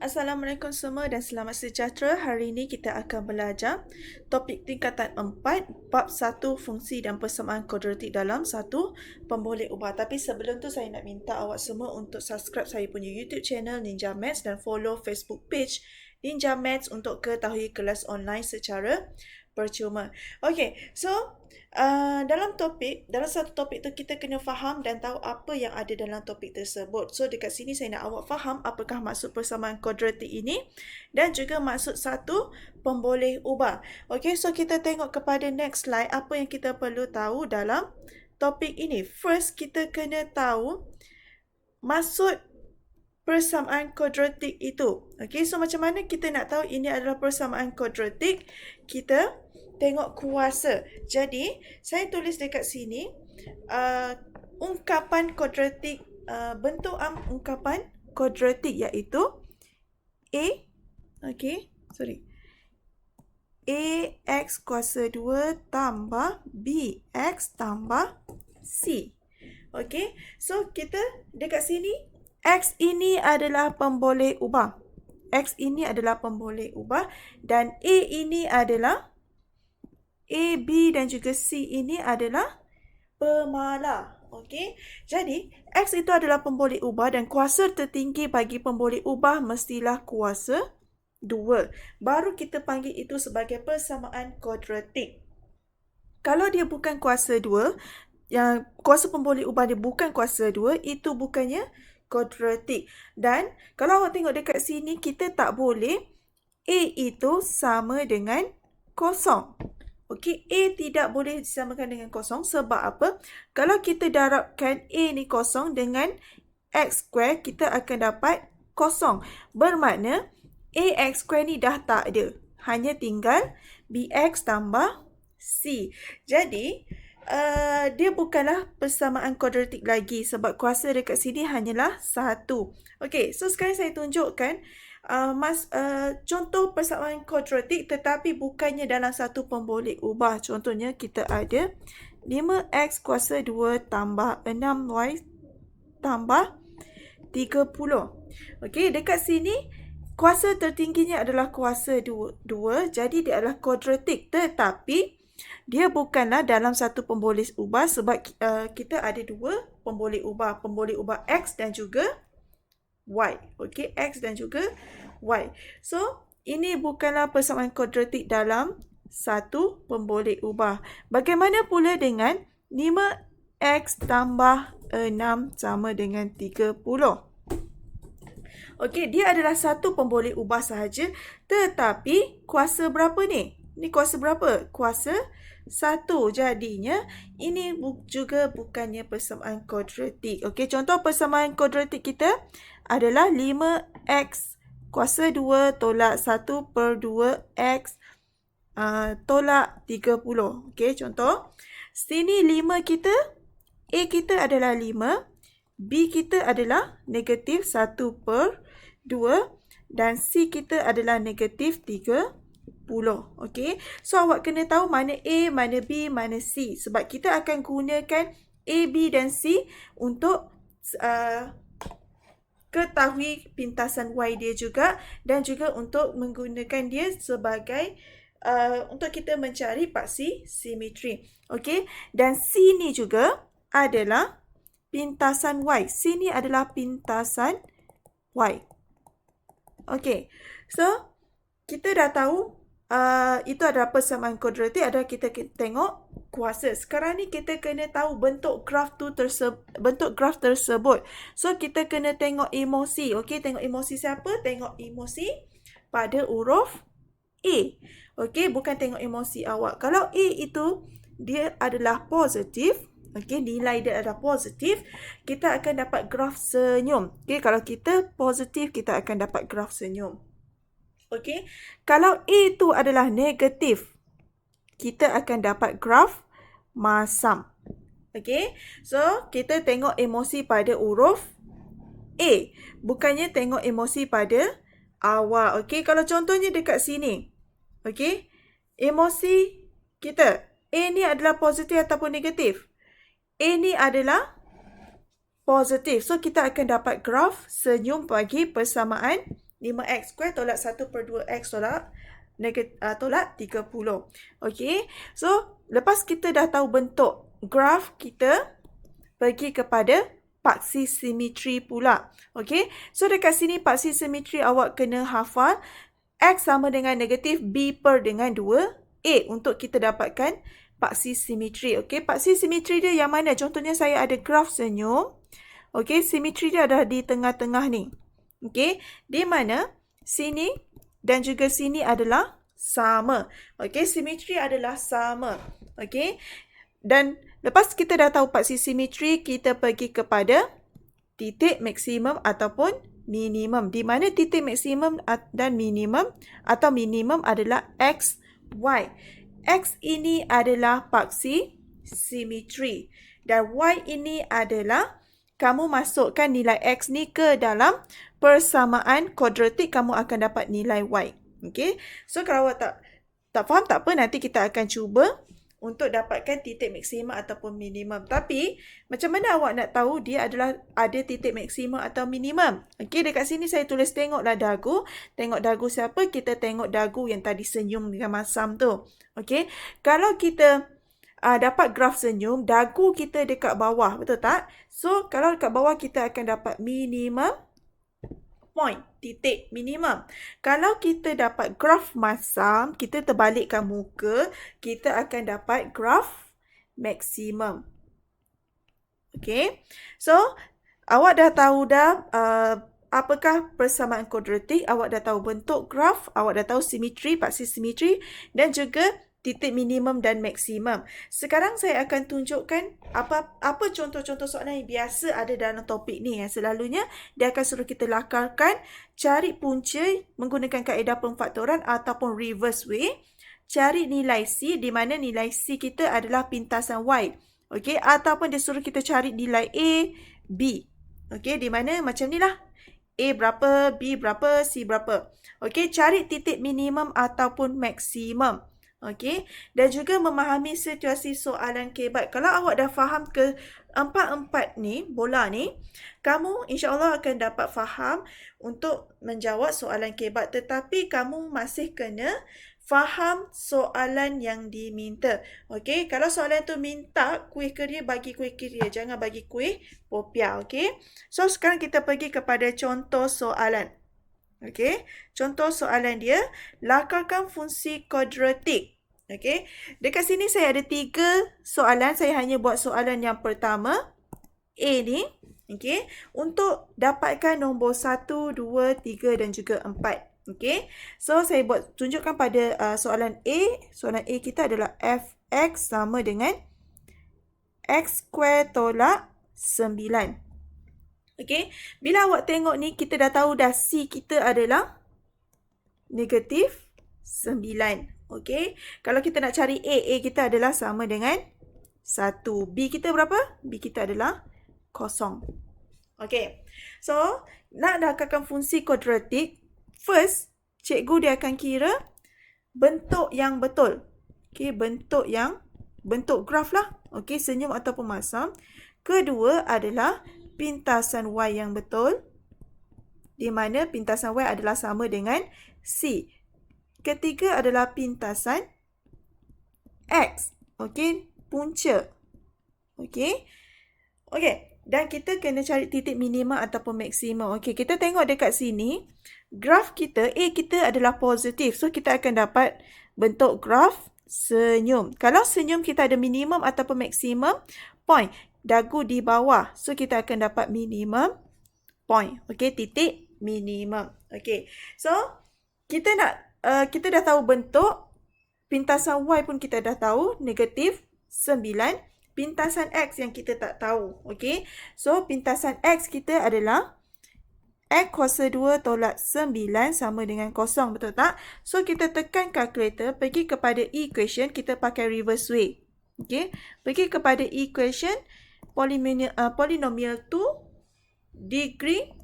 Assalamualaikum semua dan selamat sejahtera. Hari ini kita akan belajar topik tingkatan 4, bab 1 fungsi dan persamaan kuadratik dalam satu pemboleh ubah. Tapi sebelum tu saya nak minta awak semua untuk subscribe saya punya YouTube channel Ninja Maths dan follow Facebook page Ninja Maths untuk ketahui kelas online secara percuma. Okey, so dalam satu topik tu kita kena faham dan tahu apa yang ada dalam topik tersebut. So dekat sini saya nak awak faham apakah maksud persamaan kuadratik ini dan juga maksud satu pemboleh ubah. Okey, so kita tengok kepada next slide apa yang kita perlu tahu dalam topik ini. First, kita kena tahu maksud persamaan kuadratik itu. Okey, so macam mana kita nak tahu ini adalah persamaan kuadratik? Kita tengok kuasa. Jadi, saya tulis dekat sini ungkapan kuadratik, bentuk ungkapan kuadratik iaitu AX kuasa 2 tambah BX tambah C. Okey, so kita dekat sini X ini adalah pemboleh ubah. X ini adalah pemboleh ubah dan A ini adalah A, B dan juga C ini adalah pemalar. Okey. Jadi, X itu adalah pemboleh ubah dan kuasa tertinggi bagi pemboleh ubah mestilah kuasa 2. Baru kita panggil itu sebagai persamaan kuadratik. Kalau dia bukan kuasa 2, yang kuasa pemboleh ubah dia bukan kuasa 2, itu bukannya kuadratik. Dan kalau awak tengok dekat sini, kita tak boleh A itu sama dengan kosong. Okey, A tidak boleh disamakan dengan kosong. Sebab apa? Kalau kita darabkan A ni kosong dengan X square, kita akan dapat kosong. Bermakna AX square ni dah tak ada. Hanya tinggal BX tambah C. Jadi, dia bukanlah persamaan kuadratik lagi sebab kuasa dekat sini hanyalah 1. Okey, so sekarang saya tunjukkan contoh persamaan kuadratik tetapi bukannya dalam satu pemboleh ubah. Contohnya kita ada 5x kuasa 2 tambah 6y tambah 30. Okey, dekat sini kuasa tertingginya adalah kuasa 2, jadi dia adalah kuadratik tetapi dia bukanlah dalam satu pemboleh ubah sebab kita ada dua pemboleh ubah X dan juga Y. Okey, X dan juga Y. So, ini bukanlah persamaan kuadratik dalam satu pemboleh ubah. Bagaimana pula dengan 5X tambah 6 sama dengan 30? Okey, dia adalah satu pemboleh ubah sahaja. Tetapi, kuasa berapa ni? Ni kuasa berapa? Kuasa 1. Jadinya, ini juga bukannya persamaan kuadratik. Okey, contoh persamaan kuadratik kita adalah 5x kuasa 2 tolak 1 per 2x tolak 30. Okey, contoh. Sini 5 kita, A kita adalah 5, B kita adalah negatif 1 per 2 dan C kita adalah negatif 30. Okey, so awak kena tahu mana A, mana B, mana C sebab kita akan gunakan A, B dan C untuk ketahui pintasan Y dia juga dan juga untuk menggunakan dia sebagai untuk kita mencari paksi simetri. Okey, dan C ni juga adalah pintasan Y. C ni adalah pintasan Y. Okey, so kita dah tahu itu adalah persamaan kuadratik, adalah kita tengok kuasa. Sekarang ni kita kena tahu bentuk graf tersebut. So kita kena tengok emosi. Okey, tengok emosi siapa? Tengok emosi pada huruf A. Okey, bukan tengok emosi awak. Kalau A itu dia adalah positif, okey, nilai dia adalah positif, kita akan dapat graf senyum. Okey, kalau kita positif, kita akan dapat graf senyum. Okey, kalau A itu adalah negatif, kita akan dapat graf masam. Okey, so kita tengok emosi pada huruf A, bukannya tengok emosi pada awal. Okey, kalau contohnya dekat sini. Okey, emosi kita, A ni adalah positif ataupun negatif? A ni adalah positif. So, kita akan dapat graf senyum bagi persamaan 5x square tolak 1/2x tolak 30. Okey. So, lepas kita dah tahu bentuk graf, kita pergi kepada paksi simetri pula. Okey. So, dekat sini paksi simetri awak kena hafal x sama dengan negatif b per dengan 2a untuk kita dapatkan paksi simetri. Okey. Paksi simetri dia yang mana? Contohnya saya ada graf senyum. Okey. Simetri dia ada di tengah-tengah ni. Okey. Di mana sini dan juga sini adalah sama. Okey, simetri adalah sama. Okey. Dan lepas kita dah tahu paksi simetri, kita pergi kepada titik maksimum ataupun minimum. Di mana titik maksimum dan minimum atau minimum adalah x, y. X ini adalah paksi simetri. Dan y ini adalah kamu masukkan nilai x ni ke dalam persamaan kuadratik, kamu akan dapat nilai y. Okey. So, kalau awak tak faham, tak apa. Nanti kita akan cuba untuk dapatkan titik maksimum ataupun minimum. Tapi, macam mana awak nak tahu dia adalah ada titik maksimum atau minimum? Okey, dekat sini saya tulis tengoklah dagu. Tengok dagu siapa? Kita tengok dagu yang tadi senyum dengan masam tu. Okey. Kalau kita dapat graf senyum, dagu kita dekat bawah. Betul tak? So, kalau dekat bawah kita akan dapat minimum point, titik minimum. Kalau kita dapat graf masam, kita terbalikkan muka, kita akan dapat graf maksimum. Okey. So, awak dah tahu dah apakah persamaan kuadratik, awak dah tahu bentuk graf, awak dah tahu simetri, paksi simetri dan juga titik minimum dan maksimum. Sekarang saya akan tunjukkan apa contoh-contoh soalan yang biasa ada dalam topik ni. Yang selalunya dia akan suruh kita lakarkan, cari punca menggunakan kaedah pemfaktoran ataupun reverse way. Cari nilai C di mana nilai C kita adalah pintasan Y. Okey, ataupun dia suruh kita cari nilai A, B. Okey, di mana macam ni lah. A berapa, B berapa, C berapa. Okey, cari titik minimum ataupun maksimum. Okey, dan juga memahami situasi soalan kebat. Kalau awak dah faham ke empat ni, bola ni, kamu insya-Allah akan dapat faham untuk menjawab soalan kebat. Tetapi kamu masih kena faham soalan yang diminta. Okey, kalau soalan tu minta kuih keria, bagi kuih keria. Jangan bagi kuih popiah. Okey, so sekarang kita pergi kepada contoh soalan. Okey, contoh soalan dia, lakarkan fungsi kuadratik. Okey, dekat sini saya ada 3 soalan. Saya hanya buat soalan yang pertama, A ni. Okey, untuk dapatkan nombor 1, 2, 3 dan juga 4. Okey, so saya tunjukkan pada soalan A. Soalan A kita adalah fx sama dengan x square tolak 9. Okey, bila awak tengok ni, kita dah tahu dah C kita adalah negatif 9. Okey, kalau kita nak cari A kita adalah sama dengan 1. B kita berapa? B kita adalah 0. Okey, so nak lakarkan fungsi kuadratik, first, cikgu dia akan kira bentuk yang betul. Okey, bentuk graf lah. Okey, senyum ataupun masam. Kedua adalah pintasan Y yang betul, di mana pintasan Y adalah sama dengan C. Ketiga adalah pintasan X. Okey, punca. Okey. Okey, dan kita kena cari titik minimum ataupun maksimum. Okey, kita tengok dekat sini, graf kita, A kita adalah positif. So, kita akan dapat bentuk graf senyum. Kalau senyum kita ada minimum ataupun maksimum point, dagu di bawah. So, kita akan dapat minimum point. Okey, titik minimum. Okey. So, kita dah tahu bentuk. Pintasan Y pun kita dah tahu. Negatif 9. Pintasan X yang kita tak tahu. Okey. So, pintasan X kita adalah X kuasa 2 tolak 9 sama dengan 0. Betul tak? So, kita tekan kalkulator. Pergi kepada equation. Kita pakai reverse way. Okey. Pergi kepada equation. Polynomial 2 degree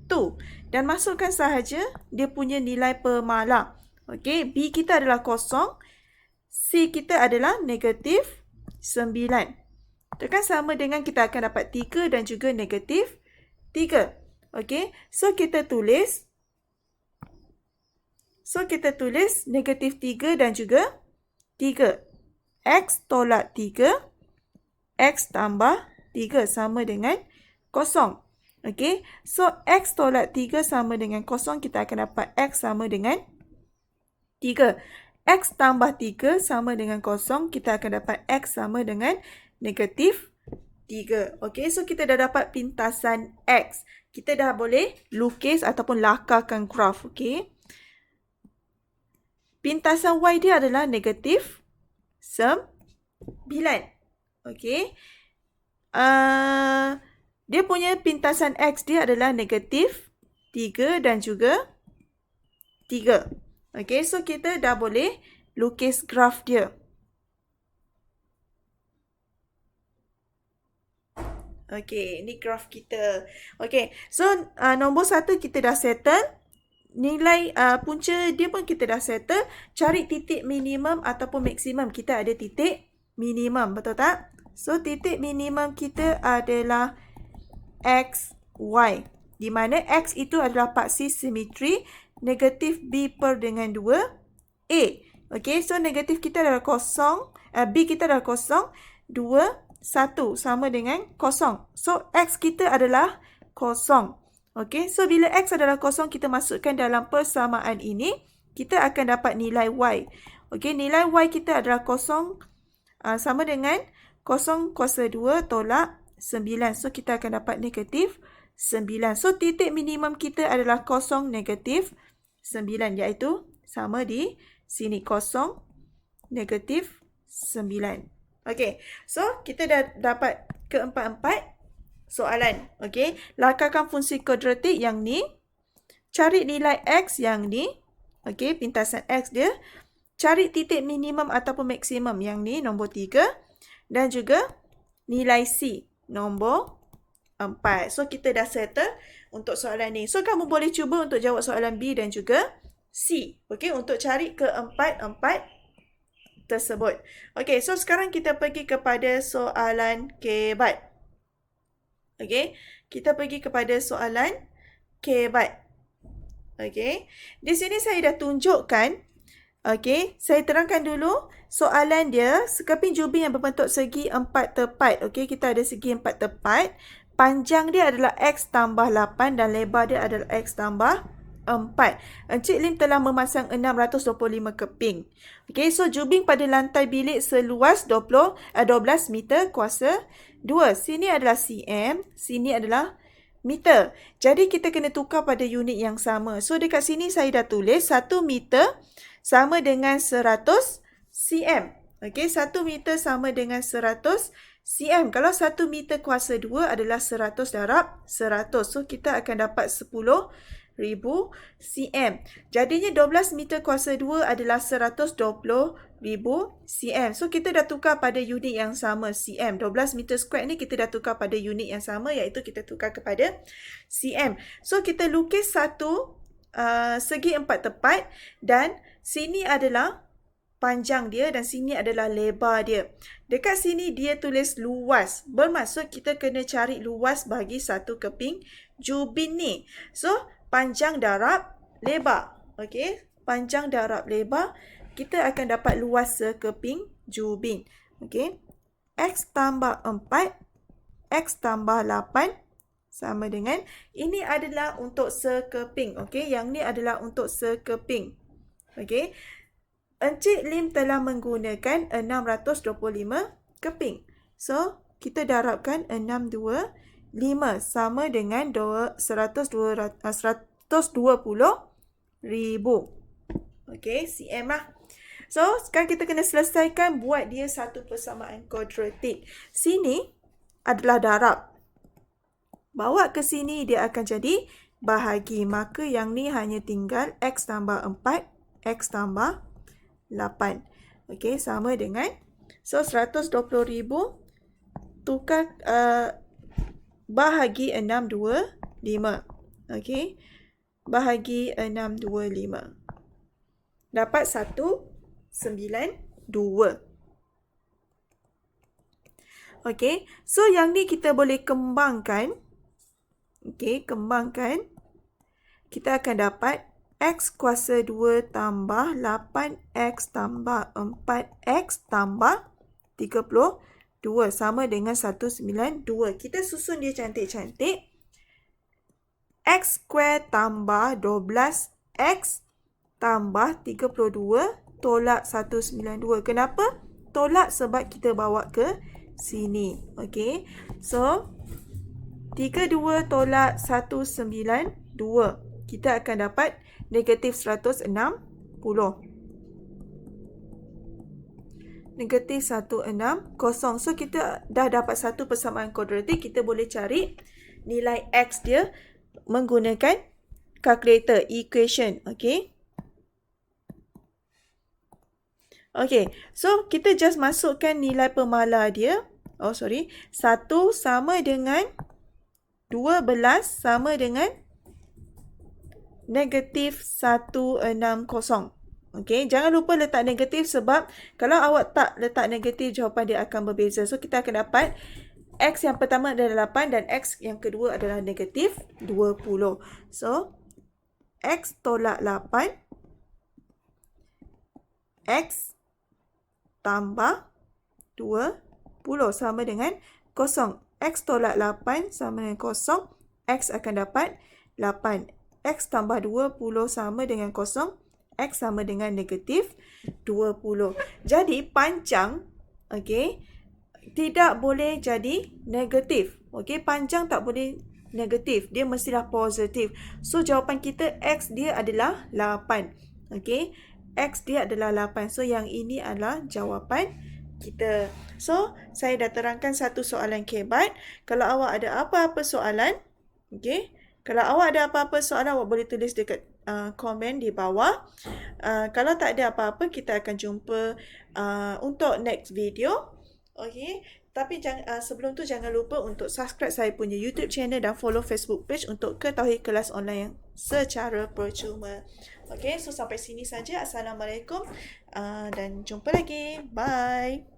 2. Dan masukkan sahaja dia punya nilai pemalang. Okey, B kita adalah 0. C kita adalah negatif 9. Itu kan sama dengan kita akan dapat 3 dan juga negatif 3. Okey, so kita tulis So, kita tulis negatif 3 dan juga 3. X tolak 3, X tambah 3 sama dengan kosong. Okey, so X tolak 3 sama dengan kosong, kita akan dapat X sama dengan 3. X tambah 3 sama dengan kosong, kita akan dapat X sama dengan negatif 3. Okey, so kita dah dapat pintasan X. Kita dah boleh lukis ataupun lakarkan graf. Okey. Pintasan Y dia adalah negatif 9. Okey. Dia punya pintasan X dia adalah negatif 3 dan juga 3. Okey, so kita dah boleh lukis graf dia. Okey, ni graf kita. Okey, so nombor 1 kita dah settle. Nilai punca dia pun kita dah settle. Cari titik minimum ataupun maksimum. Kita ada titik minimum, betul tak? So, titik minimum kita adalah X, Y. Di mana X itu adalah paksi simetri negatif B per dengan 2, A. Okey, so negatif kita adalah kosong. B kita adalah kosong. 2, 1 sama dengan kosong. So, X kita adalah kosong. Okey, so bila X adalah kosong, kita masukkan dalam persamaan ini, kita akan dapat nilai Y. Okey, nilai Y kita adalah kosong sama dengan kosong kuasa 2 tolak 9. So, kita akan dapat negatif 9. So, titik minimum kita adalah kosong negatif 9, iaitu sama di sini, kosong negatif 9. Okey, so kita dah dapat keempat-empat soalan. Okey, lakarkan fungsi kuadratik yang ni. Cari nilai X yang ni. Okey, pintasan X dia. Cari titik minimum ataupun maksimum yang ni, nombor 3. Dan juga nilai C, nombor 4. So, kita dah settle untuk soalan ni. So, kamu boleh cuba untuk jawab soalan B dan juga C. Okey, untuk cari keempat-empat tersebut. Okey, so sekarang kita pergi kepada soalan kebat. Okey, kita pergi kepada soalan kebat. Okey, di sini saya dah tunjukkan. Okey, saya terangkan dulu soalan dia. Sekeping jubing yang berbentuk segi 4 tepat. Okey, kita ada segi 4 tepat. Panjang dia adalah X tambah 8 dan lebar dia adalah X tambah 4. Encik Lim telah memasang 625 keping. Okey, so jubing pada lantai bilik seluas 12 meter kuasa 2. Sini adalah cm, sini adalah meter. Jadi kita kena tukar pada unit yang sama. So dekat sini saya dah tulis 1 meter sama dengan 100 cm. Okey, 1 meter sama dengan 100 cm. Kalau 1 meter kuasa 2 adalah 100 darab 100. So kita akan dapat 10,000 cm. Jadinya 12 meter kuasa 2 adalah 120,000 cm. So, kita dah tukar pada unit yang sama, cm. 12 meter square ni kita dah tukar pada unit yang sama, iaitu kita tukar kepada cm. So, kita lukis satu segi 4 tepat dan sini adalah panjang dia dan sini adalah lebar dia. Dekat sini dia tulis luas. Bermaksud kita kena cari luas bagi satu keping jubin ni. So, panjang darab lebar. Okey, panjang darab lebar, kita akan dapat luas sekeping jubin. Okey, X tambah 4, X tambah 8 sama dengan, ini adalah untuk sekeping. Okey, yang ni adalah untuk sekeping. Okey, Encik Lim telah menggunakan 625 keping. So, kita darabkan 625 sama dengan 120,000. Okey, cm lah. So, sekarang kita kena selesaikan buat dia satu persamaan kuadratik. Sini adalah darab. Bawa ke sini dia akan jadi bahagi. Maka yang ni hanya tinggal X tambah 4, X tambah 8. Okey, sama dengan, so 120,000 tukar bahagi 625. Okey, bahagi 625. Dapat 192. Okey, so yang ni kita boleh kembangkan. Okey, kembangkan. Kita akan dapat X kuasa 2 tambah 8X tambah 4X tambah 32 sama dengan 192. Kita susun dia cantik-cantik. X square tambah 12X tambah 32 tolak 192. Kenapa? Tolak sebab kita bawa ke sini. Okey. So, 32 tolak 192. Kita akan dapat negatif 160. Negatif 160. So, kita dah dapat satu persamaan kuadratik. Kita boleh cari nilai X dia menggunakan calculator, equation. Okey. Okey. So, kita just masukkan nilai pemala dia. 1 sama dengan 12 sama dengan negatif 160. Okey, jangan lupa letak negatif sebab kalau awak tak letak negatif, jawapan dia akan berbeza. So, kita akan dapat X yang pertama adalah 8 dan X yang kedua adalah negatif 20. So, X tolak 8. X tambah 20 sama dengan 0. X tolak 8 sama dengan 0. X akan dapat 8. X tambah 20 sama dengan 0. X sama dengan negatif 20. Jadi, panjang, okey, tidak boleh jadi negatif. Okey, panjang tak boleh negatif. Dia mestilah positif. So, jawapan kita X dia adalah 8. Okey, X dia adalah 8. So, yang ini adalah jawapan kita. So, saya dah terangkan satu soalan kebat. Kalau awak ada apa-apa soalan, okey, kalau awak ada apa-apa soalan, awak boleh tulis dekat komen di bawah. Kalau tak ada apa-apa, kita akan jumpa untuk next video. Okey. Tapi sebelum tu jangan lupa untuk subscribe saya punya YouTube channel dan follow Facebook page untuk ketahui kelas online yang secara percuma. Okey, so sampai sini saja. Assalamualaikum dan jumpa lagi. Bye.